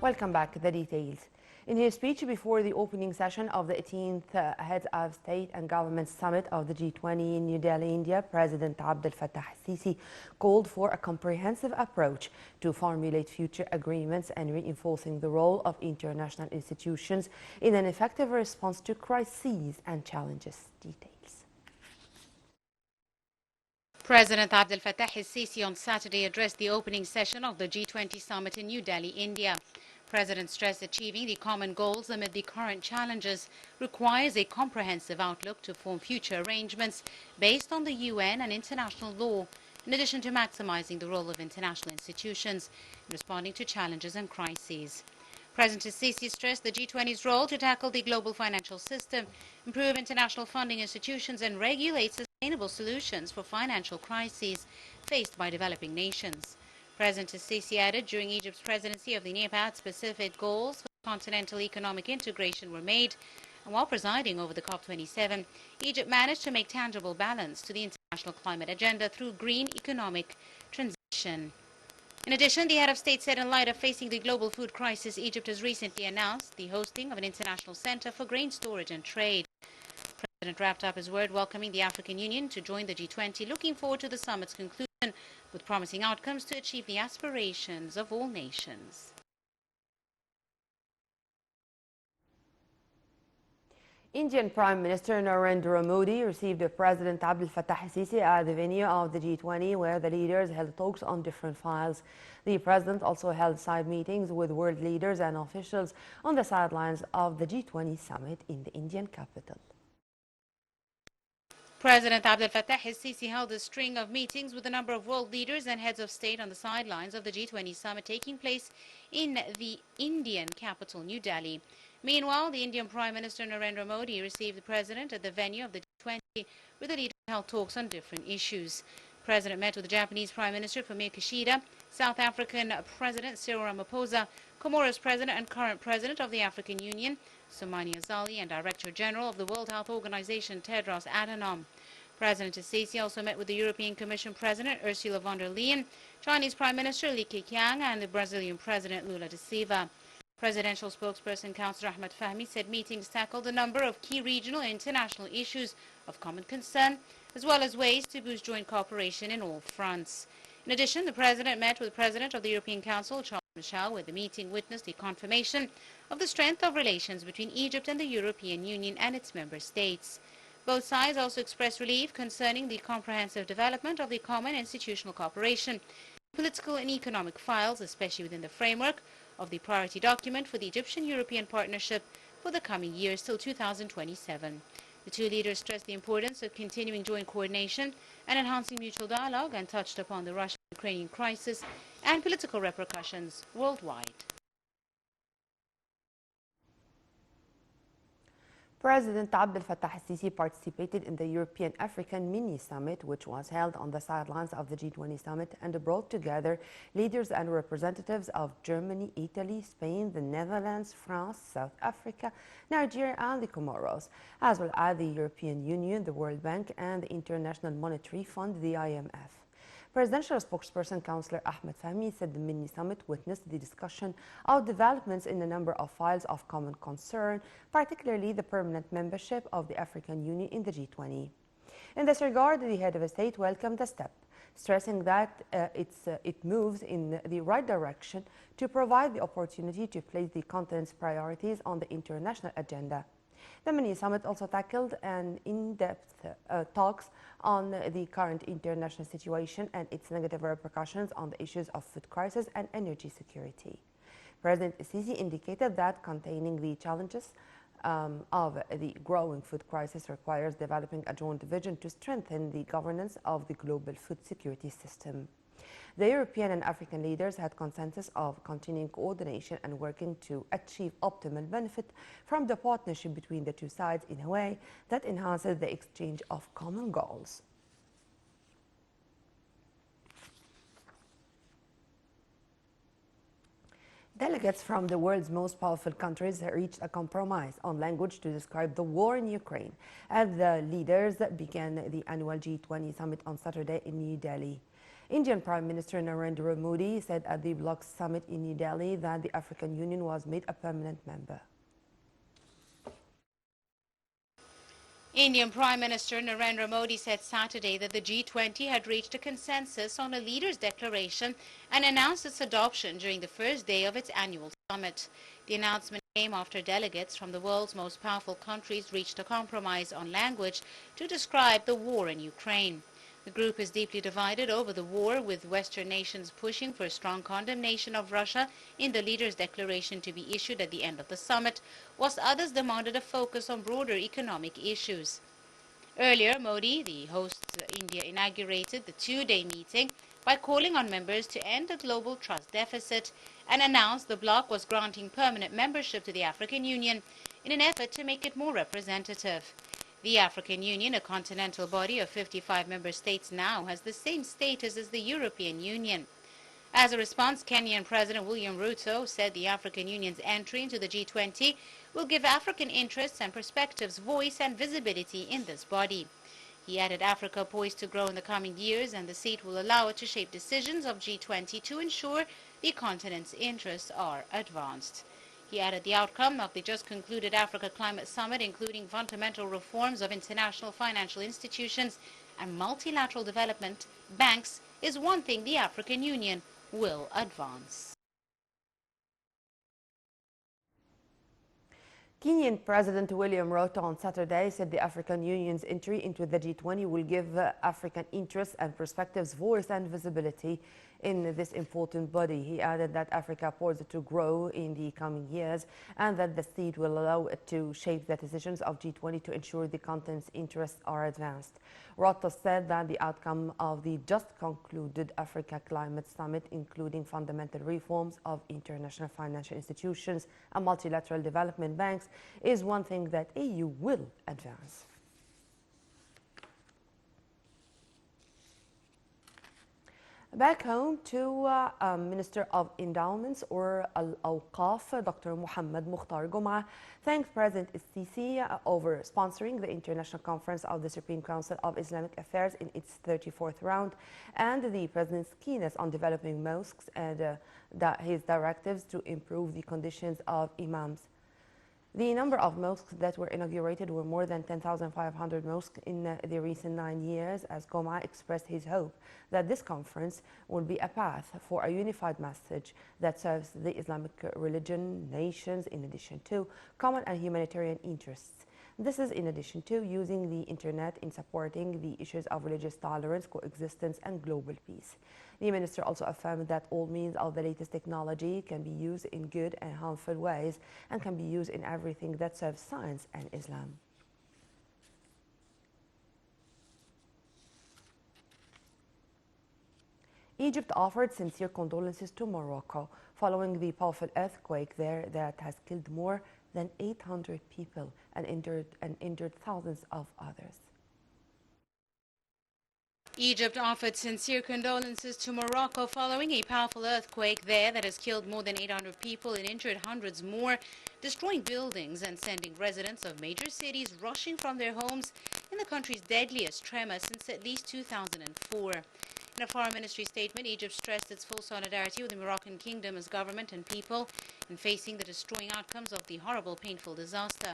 Welcome back to the details. In his speech before the opening session of the 18th Heads of State and Government Summit of the G20 in New Delhi, India, President Abdel Fattah al-Sisi called for a comprehensive approach to formulate future agreements and reinforcing the role of international institutions in an effective response to crises and challenges. Details. President Abdel Fattah al-Sisi on Saturday addressed the opening session of the G20 summit in New Delhi, India. President stressed achieving the common goals amid the current challenges requires a comprehensive outlook to form future arrangements based on the UN and international law, in addition to maximizing the role of international institutions in responding to challenges and crises. President al-Sisi stressed the G20's role to tackle the global financial system, improve international funding institutions, and regulate sustainable solutions for financial crises faced by developing nations. President al-Sisi added during Egypt's presidency of the NEPAD, specific goals for continental economic integration were made, and while presiding over the COP27, Egypt managed to make tangible balance to the international climate agenda through green economic transition. In addition, the head of state said in light of facing the global food crisis, Egypt has recently announced the hosting of an international center for grain storage and trade. The President wrapped up his word welcoming the African Union to join the G20, looking forward to the summit's conclusion with promising outcomes to achieve the aspirations of all nations. Indian Prime Minister Narendra Modi received President Abdel Fattah al-Sisi at the venue of the G20, where the leaders held talks on different files. The president also held side meetings with world leaders and officials on the sidelines of the G20 summit in the Indian capital. President Abdel Fattah al-Sisi held a string of meetings with a number of world leaders and heads of state on the sidelines of the G20 summit taking place in the Indian capital, New Delhi. Meanwhile, the Indian Prime Minister Narendra Modi received the president at the venue of the G20, where the leaders held talks on different issues. The president met with the Japanese Prime Minister Fumio Kishida, South African President Cyril Ramaphosa, Comoros President and current President of the African Union, Soumani Azali, and Director General of the World Health Organization, Tedros Adhanom. President al-Sisi also met with the European Commission President Ursula von der Leyen, Chinese Prime Minister Li Keqiang, and the Brazilian President Lula da Silva. Presidential spokesperson Councillor Ahmed Fahmy said meetings tackled a number of key regional and international issues of common concern, as well as ways to boost joint cooperation in all fronts. In addition, the President met with the President of the European Council, Charles Michel, where the meeting witnessed the confirmation of the strength of relations between Egypt and the European Union and its member states. Both sides also expressed relief concerning the comprehensive development of the common institutional cooperation, political and economic files, especially within the framework of the priority document for the Egyptian-European partnership for the coming years till 2027. The two leaders stressed the importance of continuing joint coordination and enhancing mutual dialogue and touched upon the Russian-Ukrainian crisis and political repercussions worldwide. President Abdel Fattah al-Sisi participated in the European-African mini-summit, which was held on the sidelines of the G20 summit and brought together leaders and representatives of Germany, Italy, Spain, the Netherlands, France, South Africa, Nigeria, and the Comoros, as well as the European Union, the World Bank, and the International Monetary Fund, the IMF. Presidential spokesperson Councillor Ahmed Fahmy said the mini-summit witnessed the discussion of developments in a number of files of common concern, particularly the permanent membership of the African Union in the G20. In this regard, the head of state welcomed the step, stressing that it moves in the right direction to provide the opportunity to place the continent's priorities on the international agenda. The mini-summit also tackled an in-depth talks on the current international situation and its negative repercussions on the issues of food crisis and energy security. President al-Sisi indicated that containing the challenges of the growing food crisis requires developing a joint vision to strengthen the governance of the global food security system. The European and African leaders had consensus of continuing coordination and working to achieve optimal benefit from the partnership between the two sides in a way that enhances the exchange of common goals. Delegates from the world's most powerful countries reached a compromise on language to describe the war in Ukraine as the leaders began the annual G20 summit on Saturday in New Delhi. Indian Prime Minister Narendra Modi said at the bloc summit in New Delhi that the African Union was made a permanent member. Indian Prime Minister Narendra Modi said Saturday that the G20 had reached a consensus on a leaders' declaration and announced its adoption during the first day of its annual summit. The announcement came after delegates from the world's most powerful countries reached a compromise on language to describe the war in Ukraine. The group is deeply divided over the war, with Western nations pushing for a strong condemnation of Russia in the leaders' declaration to be issued at the end of the summit, whilst others demanded a focus on broader economic issues. Earlier, Modi, the host India, inaugurated the two-day meeting by calling on members to end the global trust deficit and announced the bloc was granting permanent membership to the African Union in an effort to make it more representative. The African Union, a continental body of 55 member states, now has the same status as the European Union. As a response, Kenyan President William Ruto said the African Union's entry into the G20 will give African interests and perspectives voice and visibility in this body. He added Africa poised to grow in the coming years, and the seat will allow it to shape decisions of G20 to ensure the continent's interests are advanced. He added the outcome of the just concluded Africa Climate Summit, including fundamental reforms of international financial institutions and multilateral development banks, is one thing the African Union will advance. Kenyan President William Ruto on Saturday said the African Union's entry into the G20 will give African interests and perspectives voice and visibility in this important body. He added that Africa poised to grow in the coming years and that the seat will allow it to shape the decisions of G20 to ensure the continent's interests are advanced. Ruto said that the outcome of the just concluded Africa Climate Summit, including fundamental reforms of international financial institutions and multilateral development banks, is one thing that EU will advance. Back home to Minister of Endowments or Al-Awqaf, Dr. Muhammad Mukhtar Goma, thanked President Sisi over sponsoring the International Conference of the Supreme Council of Islamic Affairs in its 34th round and the President's keenness on developing mosques and his directives to improve the conditions of imams. The number of mosques that were inaugurated were more than 10,500 mosques in the recent 9 years, as Goma expressed his hope that this conference will be a path for a unified message that serves the Islamic religion, nations, in addition to common and humanitarian interests. This is in addition to using the internet in supporting the issues of religious tolerance, coexistence, and global peace. The minister also affirmed that all means of the latest technology can be used in good and harmful ways and can be used in everything that serves science and Islam. Egypt offered sincere condolences to Morocco following the powerful earthquake there that has killed more than 800 people and injured thousands of others. Egypt offered sincere condolences to Morocco following a powerful earthquake there that has killed more than 800 people and injured hundreds more, destroying buildings and sending residents of major cities rushing from their homes in the country's deadliest tremor since at least 2004. In a Foreign Ministry statement, Egypt stressed its full solidarity with the Moroccan kingdom's government and people in facing the destroying outcomes of the horrible, painful disaster.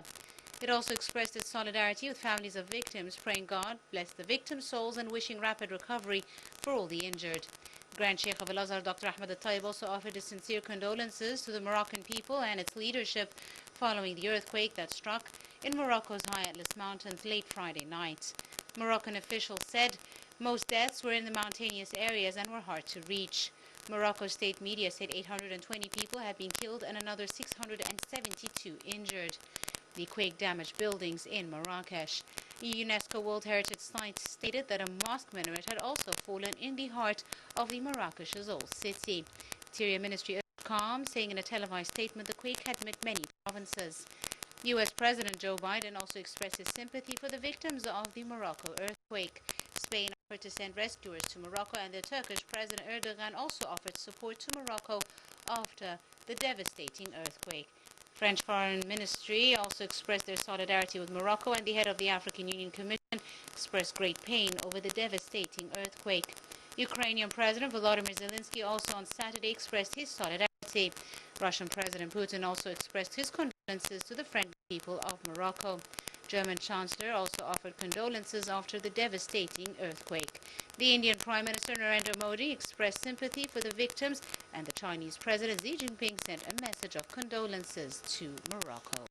It also expressed its solidarity with families of victims, praying God bless the victims' souls and wishing rapid recovery for all the injured. The Grand Sheikh of Al-Azhar, Dr. Ahmed Al-Tayyib, also offered his sincere condolences to the Moroccan people and its leadership following the earthquake that struck in Morocco's high Atlas Mountains late Friday night. Moroccan officials said most deaths were in the mountainous areas and were hard to reach. Morocco state media said 820 people had been killed and another 672 injured. The quake-damaged buildings in Marrakesh. The UNESCO World Heritage Site stated that a mosque minaret had also fallen in the heart of the Marrakesh's old city. The Interior Ministry urged calm, saying in a televised statement the quake had hit many provinces. U.S. President Joe Biden also expressed his sympathy for the victims of the Morocco earthquake. Spain offered to send rescuers to Morocco, and the Turkish President Erdogan also offered support to Morocco after the devastating earthquake. French Foreign Ministry also expressed their solidarity with Morocco, and the head of the African Union Commission expressed great pain over the devastating earthquake. Ukrainian President Volodymyr Zelensky also on Saturday expressed his solidarity. Russian President Putin also expressed his condolences to the friendly people of Morocco. German Chancellor also offered condolences after the devastating earthquake. The Indian Prime Minister Narendra Modi expressed sympathy for the victims, and the Chinese President Xi Jinping sent a message of condolences to Morocco.